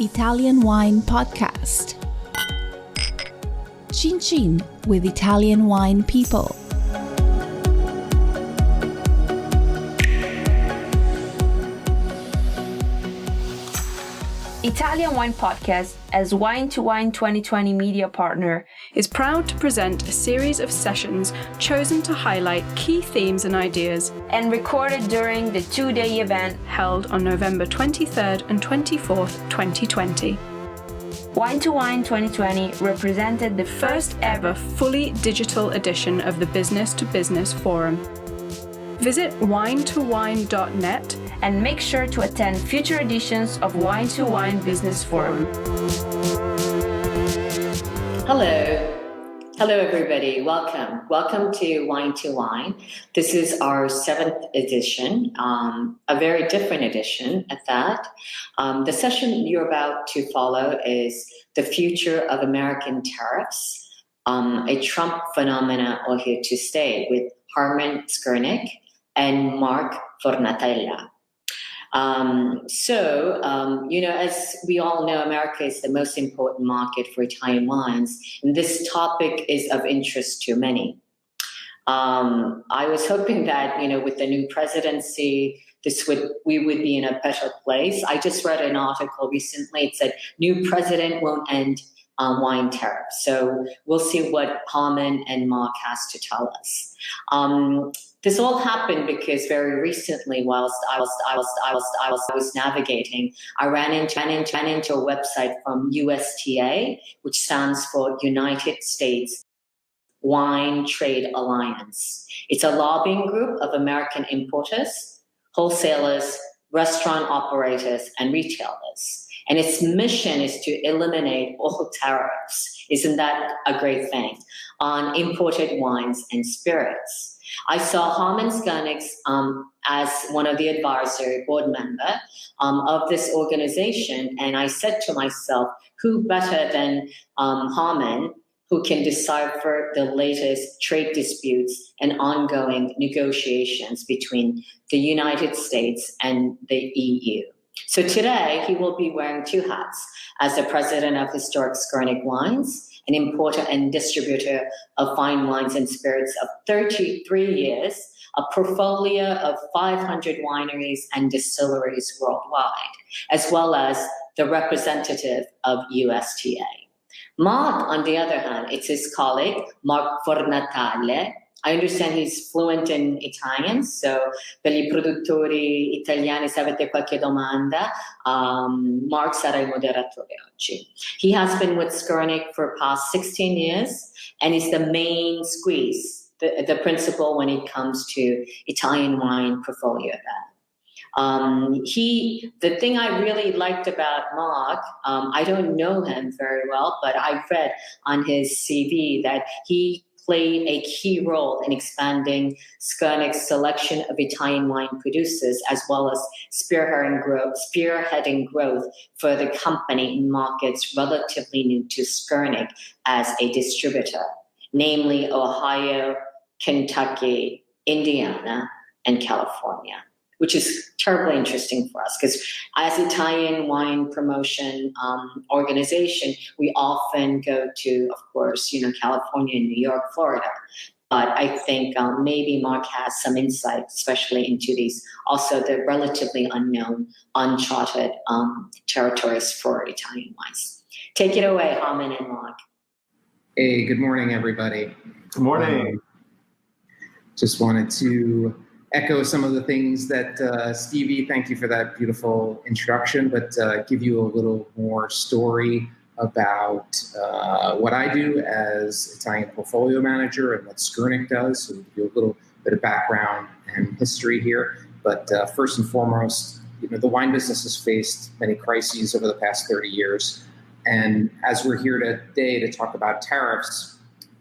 Italian Wine Podcast. Chin Chin with Italian wine people. Italian Wine Podcast, as Wine2wine 2020 media partner, is proud to present a series of sessions chosen to highlight key themes and ideas and recorded during the two-day event held on November 23rd and 24th, 2020. Wine2wine 2020 represented the First ever fully digital edition of the Business to Business Forum. Visit wine2wine.net and make sure to attend future editions of Wine2wine Business Forum. Hello everybody, welcome to Wine2wine. This is our 7th edition, a very different edition at that. The session you're about to follow is the future of American tariffs, a Trump phenomena or here to stay, with Harmon, Skurnik and Mark Fornatale. As we all know, America is the most important market for Italian wines, and this topic is of interest to many. I was hoping that, with the new presidency, we would be in a better place. I just read an article recently. It said, new president won't end wine tariffs. So we'll see what Harmon and Mark has to tell us. This all happened because very recently, whilst I was navigating, I ran into a website from USTA, which stands for United States Wine Trade Alliance. It's a lobbying group of American importers, wholesalers, restaurant operators, and retailers. And its mission is to eliminate all tariffs. Isn't that a great thing? On imported wines and spirits. I saw Harmon Skurnik as one of the advisory board member of this organization. And I said to myself, who better than Harmon, who can decipher the latest trade disputes and ongoing negotiations between the United States and the EU. So today he will be wearing two hats as the president of Historic Skurnik Wines, an importer and distributor of fine wines and spirits of 33 years, a portfolio of 500 wineries and distilleries worldwide, as well as the representative of USTA. Mark, on the other hand, it's his colleague, Mark Fornatale. I understand he's fluent in Italian, so per I produttori italiani, se avete qualche domanda, Mark sarà il moderatore oggi. He has been with Skurnik for past 16 years, and is the main squeeze, the principal when it comes to Italian wine portfolio there. The thing I really liked about Mark, I don't know him very well, but I read on his CV that he played a key role in expanding Skurnik's selection of Italian wine producers, as well as spearheading growth for the company in markets relatively new to Skurnik as a distributor, namely Ohio, Kentucky, Indiana, and California, which is terribly interesting for us because as Italian wine promotion organization, we often go to, of course, California, New York, Florida. But I think maybe Mark has some insight, especially into these, also the relatively unknown, uncharted territories for Italian wines. Take it away, Harmon and Mark. Hey, good morning, everybody. Good morning. Just wanted to echo some of the things that Stevie, thank you for that beautiful introduction, but give you a little more story about what I do as Italian portfolio manager and what Skurnik does. So we'll give you a little bit of background and history here. But first and foremost, the wine business has faced many crises over the past 30 years. And as we're here today to talk about tariffs,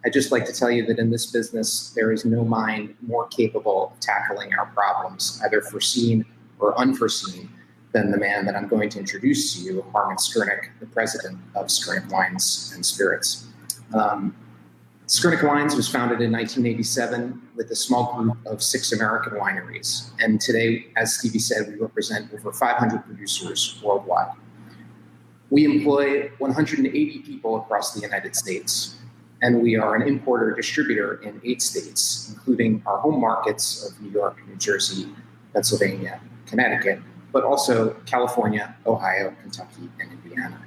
I'd just like to tell you that in this business, there is no mind more capable of tackling our problems, either foreseen or unforeseen, than the man that I'm going to introduce to you, Harmon Skurnik, the president of Skurnik Wines and Spirits. Skurnik Wines was founded in 1987 with a small group of 6 American wineries. And today, as Stevie said, we represent over 500 producers worldwide. We employ 180 people across the United States, and we are an importer-distributor in 8 states, including our home markets of New York, New Jersey, Pennsylvania, Connecticut, but also California, Ohio, Kentucky, and Indiana.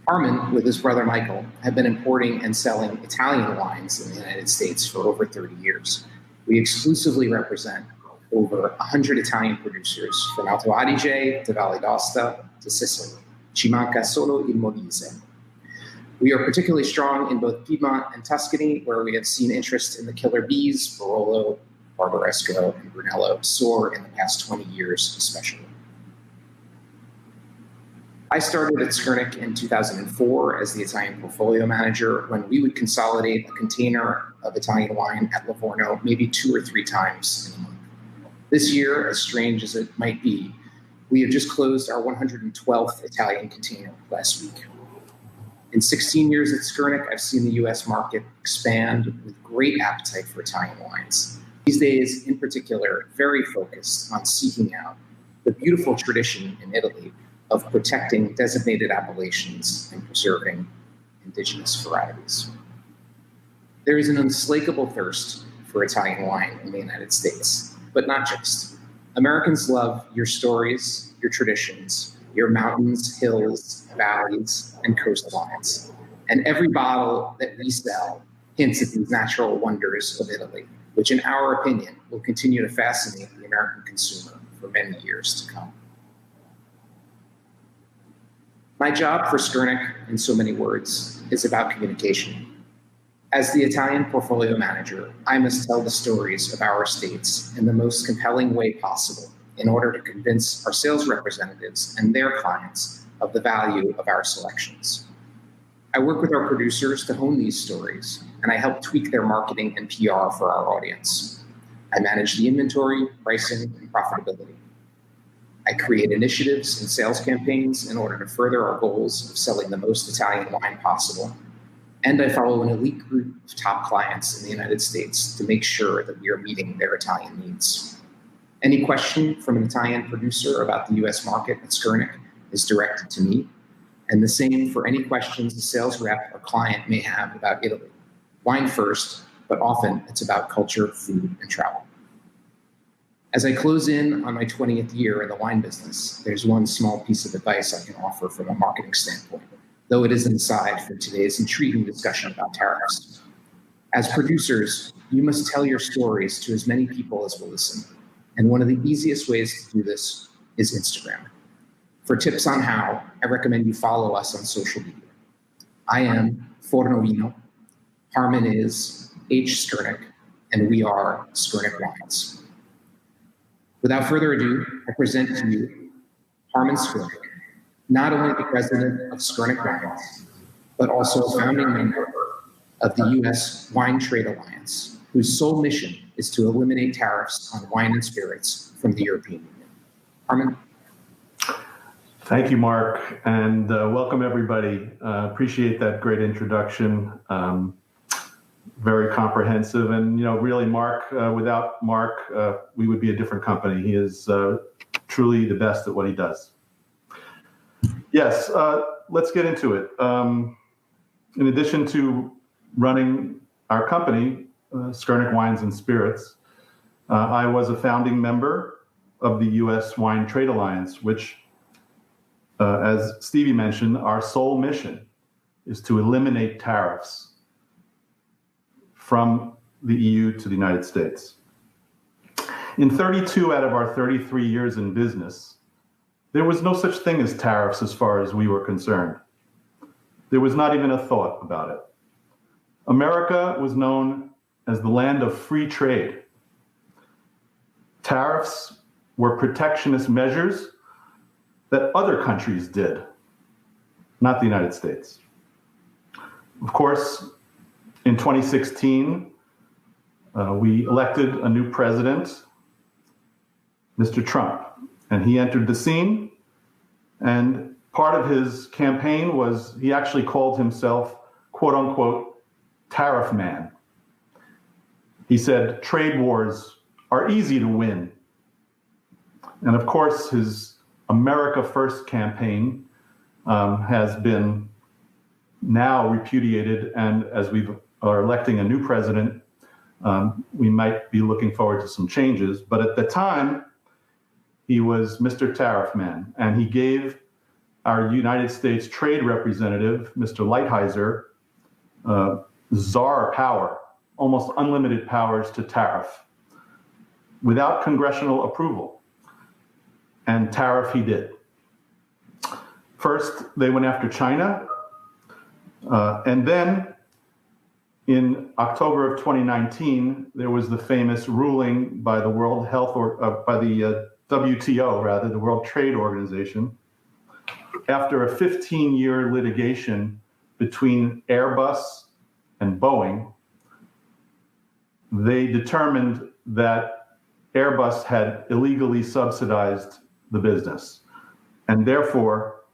Harmon, with his brother Michael, have been importing and selling Italian wines in the United States for over 30 years. We exclusively represent over 100 Italian producers from Alto Adige to Valle d'Aosta to Sicily. Ci manca solo il Molise. We are particularly strong in both Piedmont and Tuscany, where we have seen interest in the killer bees, Barolo, Barbaresco, and Brunello soar in the past 20 years especially. I started at Skurnik in 2004 as the Italian portfolio manager when we would consolidate a container of Italian wine at Livorno maybe 2 or 3 times in a month. This year, as strange as it might be, we have just closed our 112th Italian container last week. In 16 years at Skurnik, I've seen the US market expand with great appetite for Italian wines. These days, in particular, very focused on seeking out the beautiful tradition in Italy of protecting designated appellations and preserving indigenous varieties. There is an unslakable thirst for Italian wine in the United States, but not just. Americans love your stories, your traditions, your mountains, hills, valleys, and coastlines. And every bottle that we sell hints at these natural wonders of Italy, which in our opinion will continue to fascinate the American consumer for many years to come. My job for Skurnik, in so many words, is about communication. As the Italian portfolio manager, I must tell the stories of our estates in the most compelling way possible in order to convince our sales representatives and their clients of the value of our selections. I work with our producers to hone these stories, and I help tweak their marketing and PR for our audience. I manage the inventory, pricing, and profitability. I create initiatives and sales campaigns in order to further our goals of selling the most Italian wine possible. And I follow an elite group of top clients in the United States to make sure that we are meeting their Italian needs. Any question from an Italian producer about the US market at Skurnik is directed to me, and the same for any questions a sales rep or client may have about Italy. Wine first, but often it's about culture, food, and travel. As I close in on my 20th year in the wine business, there's one small piece of advice I can offer from a marketing standpoint, though it is an aside for today's intriguing discussion about tariffs. As producers, you must tell your stories to as many people as will listen. And one of the easiest ways to do this is Instagram. For tips on how, I recommend you follow us on social media. I am Fornatale, Harmon is H. Skurnik, and we are Skurnik Wines. Without further ado, I present to you Harmon Skurnik, not only the president of Skurnik Wines, but also a founding member of the U.S. Wine Trade Alliance, whose sole mission is to eliminate tariffs on wine and spirits from the European Union. Harmon? Thank you, Mark, and welcome everybody. Appreciate that great introduction. Very comprehensive, and really, Mark. Without Mark, we would be a different company. He is truly the best at what he does. Yes, let's get into it. In addition to running our company, Skurnik Wines and Spirits, I was a founding member of the U.S. Wine Trade Alliance, which, as Stevie mentioned, our sole mission is to eliminate tariffs from the EU to the United States. In 32 out of our 33 years in business, there was no such thing as tariffs as far as we were concerned. There was not even a thought about it. America was known as the land of free trade. Tariffs were protectionist measures that other countries did, not the United States. Of course, in 2016, we elected a new president, Mr. Trump, and he entered the scene. And part of his campaign was he actually called himself, quote unquote, tariff man. He said trade wars are easy to win. And of course, his America First campaign has been now repudiated, and as we are electing a new president, we might be looking forward to some changes. But at the time, he was Mr. Tariff Man, and he gave our United States Trade Representative, Mr. Lighthizer, czar power, almost unlimited powers to tariff, without congressional approval. And tariff he did. First, they went after China, and then in October of 2019, there was the famous ruling by the World Health by the WTO, rather, the World Trade Organization, after a 15-year litigation between Airbus and Boeing. They determined that Airbus had illegally subsidized the business, and therefore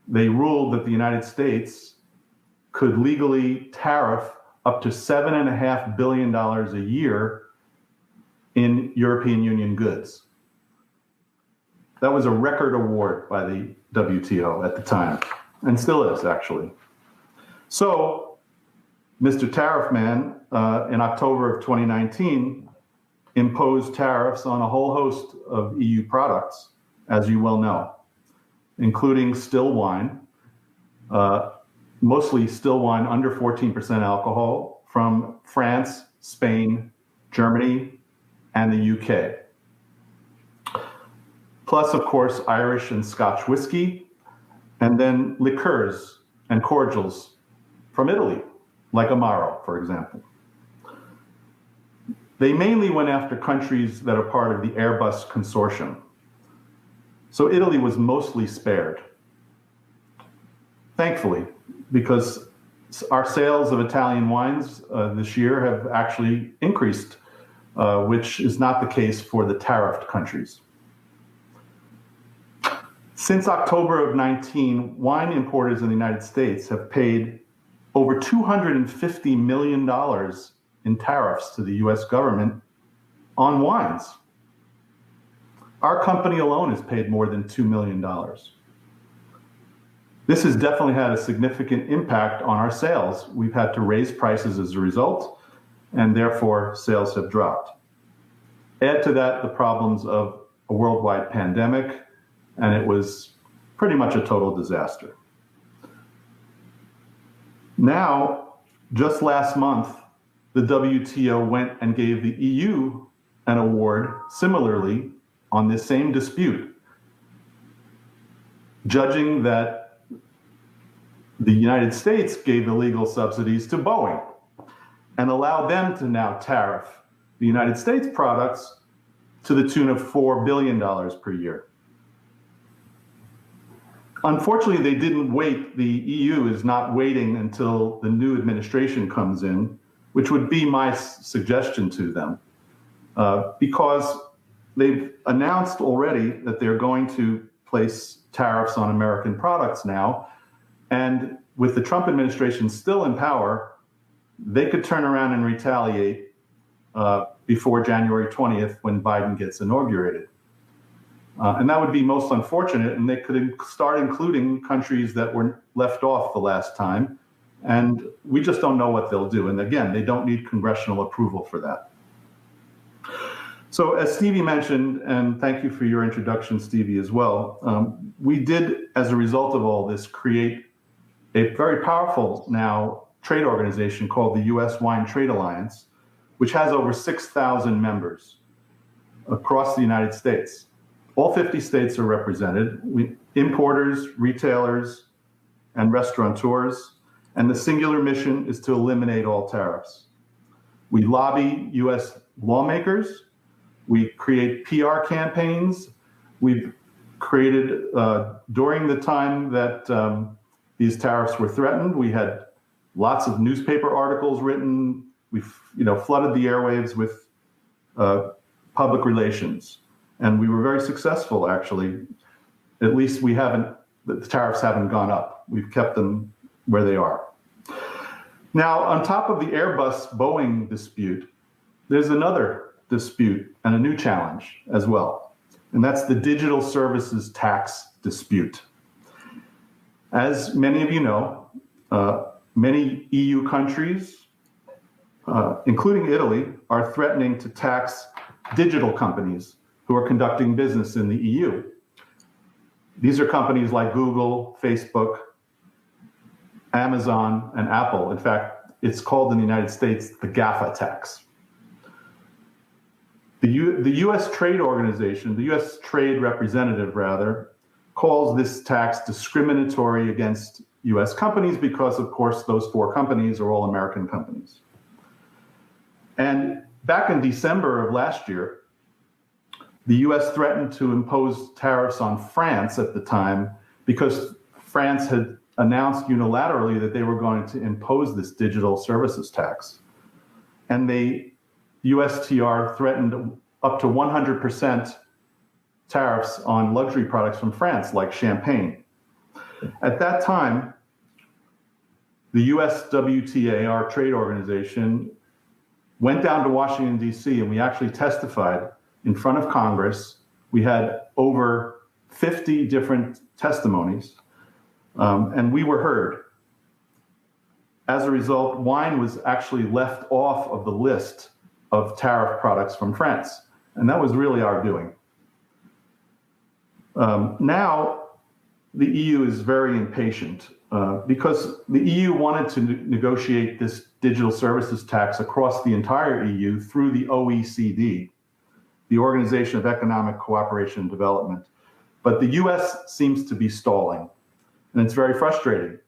they ruled that the United States could legally tariff up to $7.5 billion a year in European Union goods. That was a record award by the WTO at the time, and still is, actually. So, Mr. Tariff Man, in October of 2019, imposed tariffs on a whole host of EU products, as you well know, including still wine, mostly still wine under 14% alcohol from France, Spain, Germany, and the UK. Plus, of course, Irish and Scotch whiskey, and then liqueurs and cordials from Italy, like Amaro, for example. They mainly went after countries that are part of the Airbus consortium. So Italy was mostly spared. Thankfully, because our sales of Italian wines this year have actually increased, which is not the case for the tariffed countries. Since October of 19, wine importers in the United States have paid over $250 million in tariffs to the US government on wines. Our company alone has paid more than $2 million. This has definitely had a significant impact on our sales. We've had to raise prices as a result, and therefore sales have dropped. Add to that the problems of a worldwide pandemic, and it was pretty much a total disaster. Now, just last month, the WTO went and gave the EU an award similarly on this same dispute, judging that the United States gave illegal subsidies to Boeing and allowed them to now tariff the United States products to the tune of $4 billion per year. Unfortunately, they didn't wait. The EU is not waiting until the new administration comes in, which would be my suggestion to them, because they've announced already that they're going to place tariffs on American products now. And with the Trump administration still in power, they could turn around and retaliate before January 20th when Biden gets inaugurated. And that would be most unfortunate, and they could start including countries that were left off the last time, and we just don't know what they'll do. And again, they don't need congressional approval for that. So as Stevie mentioned, and thank you for your introduction, Stevie, as well, we did, as a result of all this, create a very powerful now trade organization called the U.S. Wine Trade Alliance, which has over 6,000 members across the United States. All 50 states are represented, importers, retailers, and restaurateurs, and the singular mission is to eliminate all tariffs. We lobby U.S. lawmakers, we create PR campaigns, we've created, during the time that these tariffs were threatened, we had lots of newspaper articles written, we've flooded the airwaves with public relations. And we were very successful, actually. At least the tariffs haven't gone up. We've kept them where they are. Now, on top of the Airbus-Boeing dispute, there's another dispute and a new challenge as well. and that's the digital services tax dispute. As many of you know, many EU countries, including Italy, are threatening to tax digital companies who are conducting business in the EU. These are companies like Google, Facebook, Amazon, and Apple. In fact, it's called in the United States the GAFA tax. The U.S. trade organization, the U.S. trade representative rather, calls this tax discriminatory against U.S. companies because, of course, those 4 companies are all American companies. And back in December of last year, the U.S. threatened to impose tariffs on France at the time because France had announced unilaterally that they were going to impose this digital services tax. And the USTR threatened up to 100% tariffs on luxury products from France, like champagne. At that time, the USWTA, our trade organization, went down to Washington, D.C., and we actually testified in front of Congress. We had over 50 different testimonies, and we were heard. As a result, wine was actually left off of the list of tariff products from France, and that was really our doing. Now, the EU is very impatient because the EU wanted to negotiate this digital services tax across the entire EU through the OECD, the Organization of Economic Cooperation and Development. But the US seems to be stalling, and it's very frustrating.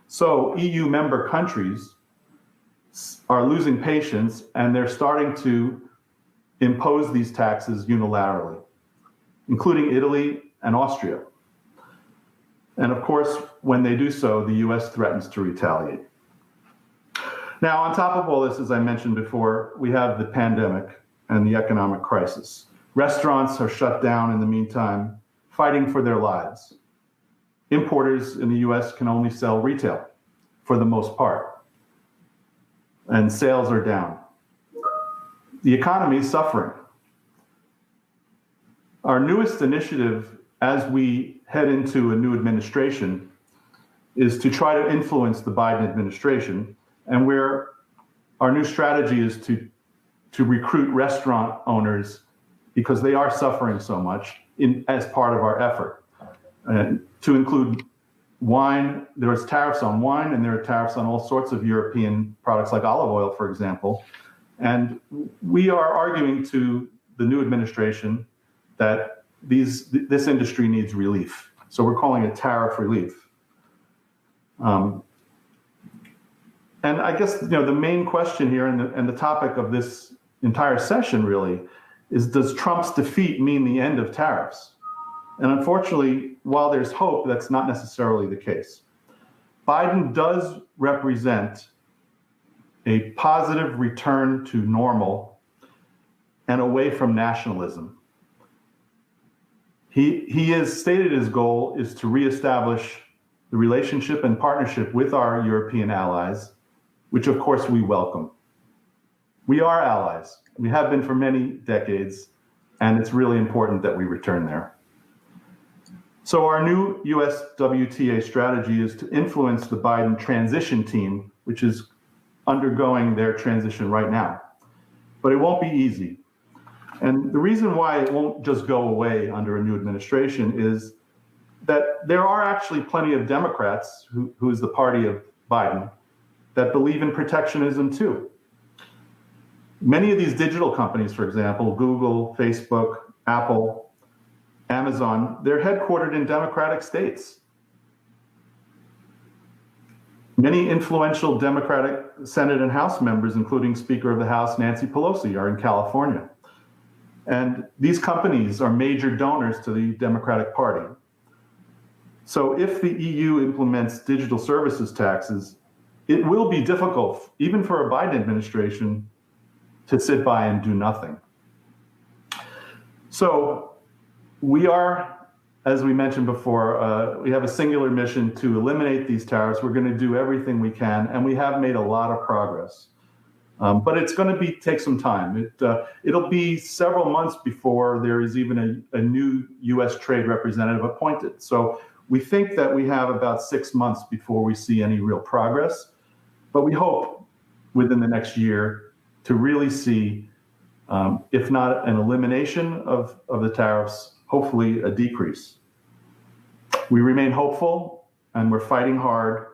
So EU member countries are losing patience, and they're starting to impose these taxes unilaterally, including Italy and Austria. And of course, when they do so, the US threatens to retaliate. Now, on top of all this, as I mentioned before, we have the pandemic and the economic crisis. Restaurants are shut down in the meantime, fighting for their lives. Importers in the US can only sell retail for the most part, and sales are down. The economy is suffering. Our newest initiative as we head into a new administration is to try to influence the Biden administration, and where our new strategy is to recruit restaurant owners because they are suffering so much as part of our effort. To include wine, there is tariffs on wine, and there are tariffs on all sorts of European products like olive oil, for example. And we are arguing to the new administration that this industry needs relief. So we're calling it tariff relief. And I guess the main question here and the topic of this entire session really is, does Trump's defeat mean the end of tariffs? And unfortunately, while there's hope, that's not necessarily the case. Biden does represent a positive return to normal and away from nationalism. He has stated his goal is to reestablish the relationship and partnership with our European allies, which of course we welcome. We are allies. We have been for many decades, and it's really important that we return there. So our new US WTA strategy is to influence the Biden transition team, which is undergoing their transition right now. But it won't be easy. And the reason why it won't just go away under a new administration is that there are actually plenty of Democrats, who is the party of Biden, that believe in protectionism too. Many of these digital companies, for example, Google, Facebook, Apple, Amazon, they're headquartered in Democratic states. Many influential Democratic Senate and House members, including Speaker of the House Nancy Pelosi, are in California. And these companies are major donors to the Democratic Party. So if the EU implements digital services taxes, it will be difficult, even for a Biden administration, to sit by and do nothing. So we are, as we mentioned before, we have a singular mission to eliminate these tariffs. We're going to do everything we can, and we have made a lot of progress. But it's going to take some time. It'll be several months before there is even a new U.S. trade representative appointed. So we think that we have about 6 months before we see any real progress. But we hope within the next year to really see, if not an elimination of the tariffs, hopefully a decrease. We remain hopeful and we're fighting hard.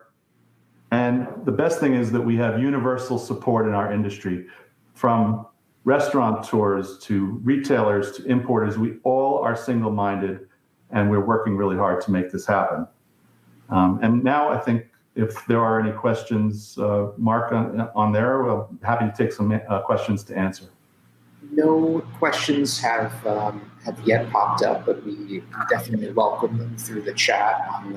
And the best thing is that we have universal support in our industry, from restaurateurs to retailers to importers. We all are single-minded, and we're working really hard to make this happen. And now I think if there are any questions, Mark, on there, we're happy to take some questions to answer. No questions have yet popped up, but we definitely welcome them through the chat on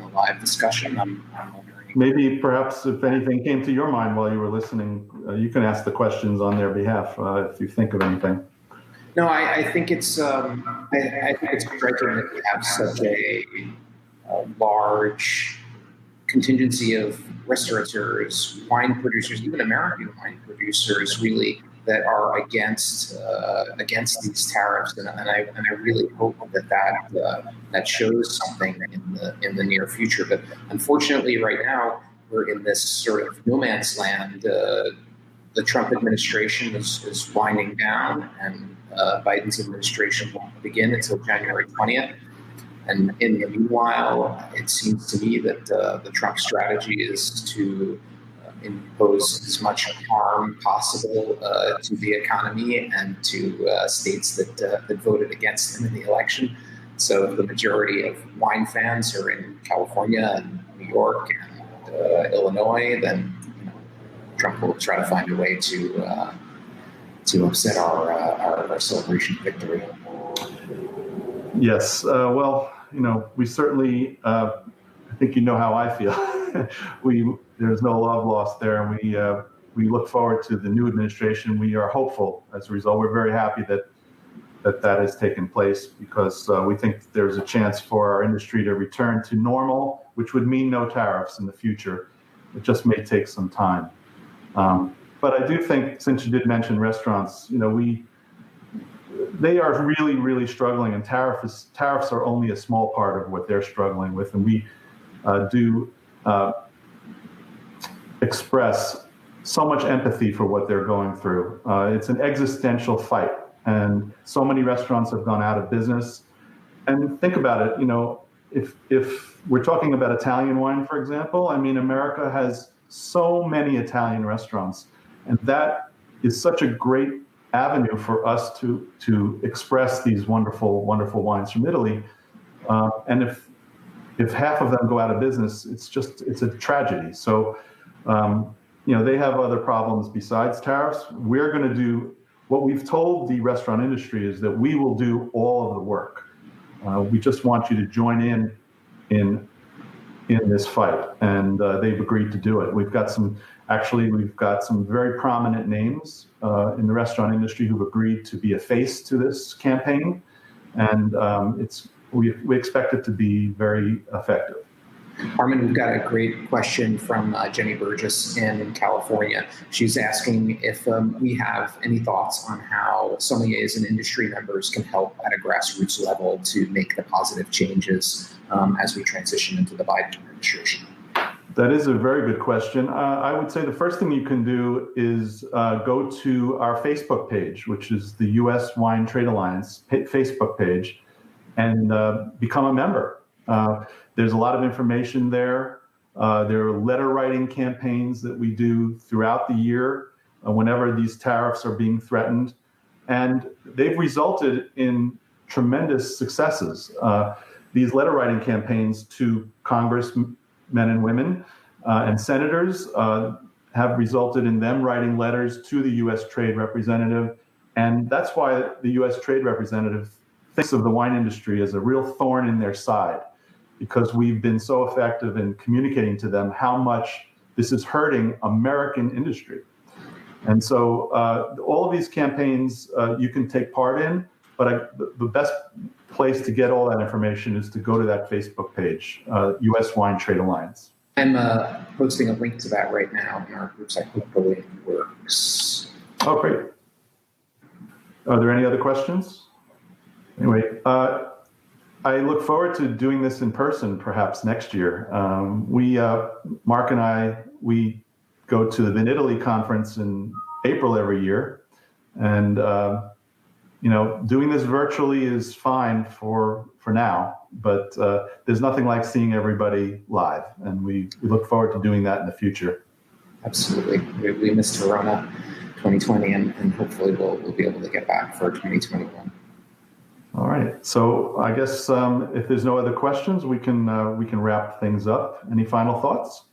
the live discussion. I'm wondering. Maybe perhaps if anything came to your mind while you were listening, you can ask the questions on their behalf if you think of anything. No, I think it's I think it's striking that we have such a large contingency of restaurateurs, wine producers, even American wine producers, really, that are against these tariffs, and I really hope that shows something in the near future. But unfortunately, right now we're in this sort of no man's land. The Trump administration is winding down, and Biden's administration won't begin until January 20th. And in the meanwhile, it seems to me that the Trump strategy is to impose as much harm possible to the economy and to states that voted against him in the election. So if the majority of wine fans are in California and New York and Illinois, then Trump will try to find a way to upset our celebration of victory. Yes. Well, we certainly, I think how I feel. There's no love lost there, and we look forward to the new administration. We are hopeful as a result. We're very happy that has taken place, because we think there's a chance for our industry to return to normal, which would mean no tariffs in the future. It just may take some time. But I do think, since you did mention restaurants, they are really, really struggling, and tariffs are only a small part of what they're struggling with. And we do express so much empathy for what they're going through. It's an existential fight, and so many restaurants have gone out of business. And think about it, if we're talking about Italian wine, for example, America has so many Italian restaurants, and that is such a great avenue for us to express these wonderful, wonderful wines from Italy. And if half of them go out of business, it's a tragedy. So, they have other problems besides tariffs. We're going to do what we've told the restaurant industry is that we will do all of the work. We just want you to join in this fight, and they've agreed to do it. We've got some very prominent names in the restaurant industry who've agreed to be a face to this campaign, and we expect it to be very effective. Harmon, we've got a great question from Jenny Burgess in California. She's asking if we have any thoughts on how sommeliers and industry members can help at a grassroots level to make the positive changes as we transition into the Biden administration. That is a very good question. I would say the first thing you can do is go to our Facebook page, which is the U.S. Wine Trade Alliance Facebook page, and become a member. There's a lot of information there. There are letter writing campaigns that we do throughout the year whenever these tariffs are being threatened. And they've resulted in tremendous successes. These letter writing campaigns to congressmen and women and senators have resulted in them writing letters to the U.S. Trade Representative. And that's why the U.S. Trade Representative thinks of the wine industry as a real thorn in their side, because we've been so effective in communicating to them how much this is hurting American industry. And so all of these campaigns you can take part in, but the best place to get all that information is to go to that Facebook page, U.S. Wine Trade Alliance. I'm posting a link to that right now in our groups. I hope the link works. Oh, great. Are there any other questions? Anyway, I look forward to doing this in person perhaps next year. Mark and I, we go to the VinItaly conference in April every year. And, doing this virtually is fine for now, but there's nothing like seeing everybody live. And we look forward to doing that in the future. Absolutely. We missed Verona 2020, and hopefully we'll be able to get back for 2021. All right. So I guess if there's no other questions, we can wrap things up. Any final thoughts,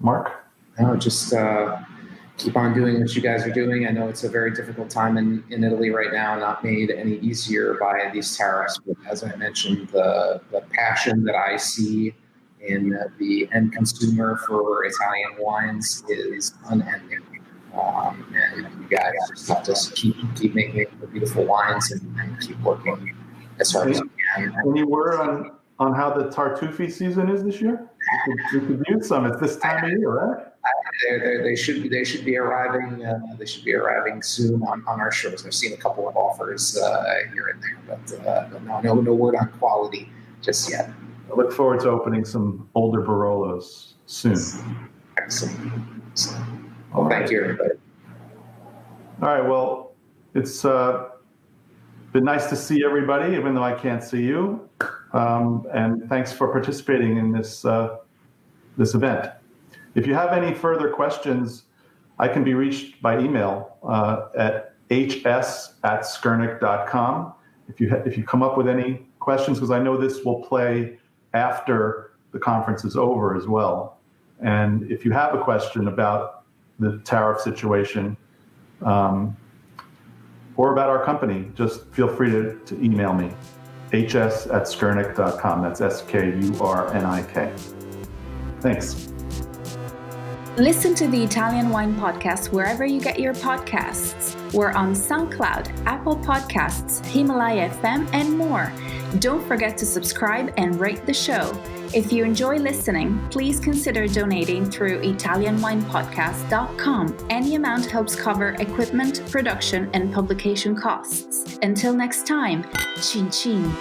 Mark? No, just keep on doing what you guys are doing. I know it's a very difficult time in Italy right now, not made any easier by these tariffs. But as I mentioned, the passion that I see in the end consumer for Italian wines is unending. And you guys just have to keep making the beautiful wines and keep working as hard as you can. Any word on how the Tartufi season is this year? We could use some at this time of year, right? They should be arriving. They should be arriving soon on our shores. I've seen a couple of offers here and there, but no word on quality just yet. I look forward to opening some older Barolos soon. Excellent. Well, thank you, everybody. All right. Well, it's been nice to see everybody, even though I can't see you. And thanks for participating in this event. If you have any further questions, I can be reached by email at hs@skurnik.com. If you come up with any questions, because I know this will play after the conference is over as well. And if you have a question about the tariff situation or about our company, just feel free to email me, hs@skurnik.com. That's SKURNIK. Thanks. Listen to the Italian Wine Podcast wherever you get your podcasts. We're on SoundCloud, Apple Podcasts, Himalaya FM, and more. Don't forget to subscribe and rate the show. If you enjoy listening, please consider donating through ItalianWinePodcast.com. Any amount helps cover equipment, production, and publication costs. Until next time, cin cin.